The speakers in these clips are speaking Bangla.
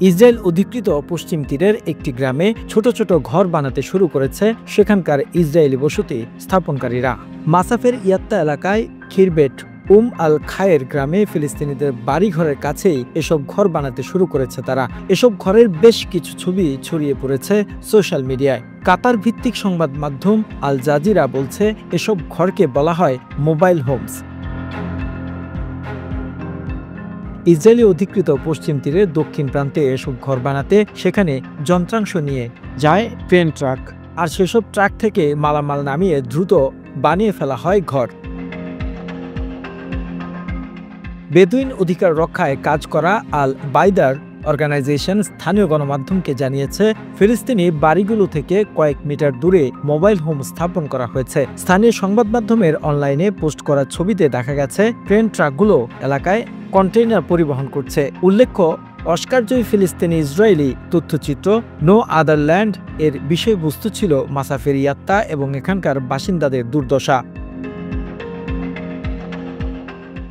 ইসরায়েল অধিকৃত পশ্চিম তীরের একটি গ্রামে ছোট ছোট ঘর বানাতে শুরু করেছে সেখানকার ইসরায়েলি বসতি স্থাপনকারীরা। মাসাফের ইয়াত্তা এলাকায় খিরবেট আল খায়ের গ্রামে ফিলিস্তিনিদের বাড়িঘরের কাছেই এসব ঘর বানাতে শুরু করেছে তারা। এসব ঘরের বেশ কিছু ছবি ছড়িয়ে পড়েছে সোশ্যাল মিডিয়ায়। কাতার ভিত্তিক সংবাদ মাধ্যম আল জাজিরা বলছে এসব ঘরকে বলা হয় মোবাইল হোমস। ইসরায়েলি অধিকৃত পশ্চিম তীরের দক্ষিণ প্রান্তে এসব ঘর বানাতে সেখানে যন্ত্রাংশ নিয়ে যায় ট্রেন ট্রাক, আর সেসব ট্রাক থেকে মালামাল নামিয়ে দ্রুত বানিয়ে ফেলা হয় ঘর। বেদুইন অধিকার রক্ষায় কাজ করা আল বাইদার অর্গানাইজেশন স্থানীয় গণমাধ্যমকে জানিয়েছে ফিলিস্তিনি বাড়িগুলো থেকে কয়েক মিটার দূরে মোবাইল হোম স্থাপন করা হয়েছে। স্থানীয় সংবাদ মাধ্যমের অনলাইনে পোস্ট করা ছবিতে দেখা গেছে ট্রেন ট্রাকগুলো এলাকায় কন্টেইনার পরিবহন করছে। উল্লেখ্য, অস্কারজয়ী ফিলিস্তিনি ইসরায়েলি তথ্যচিত্র নো আদার ল্যান্ড এর বিষয়বস্তু ছিল মাসাফের ইয়াত্তা এবং এখানকার বাসিন্দাদের দুর্দশা।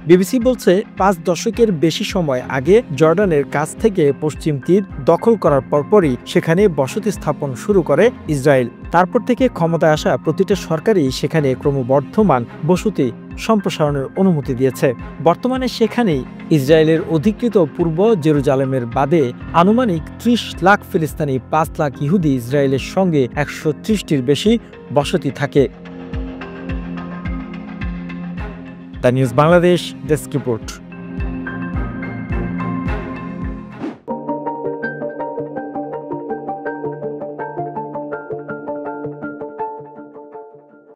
বিবিসি বলছে 5 দশকের বেশি সময় আগে জর্ডানের কাছ থেকে পশ্চিম তীর দখল করার পরপরই সেখানে বসতি স্থাপন শুরু করে ইসরায়েল। তারপর থেকে ক্ষমতায় আসা প্রতিটা সরকারই সেখানে ক্রমবর্ধমান বসতি সম্প্রসারণের অনুমতি দিয়েছে। বর্তমানে সেখানেই ইসরায়েলের অধিকৃত পূর্ব জেরুজালেমের বাদে আনুমানিক 30 লাখ ফিলিস্তিনি, 5 লাখ ইহুদি ইসরায়েলের সঙ্গে 130টির বেশি বসতি থাকে। The news Bangladesh desk report.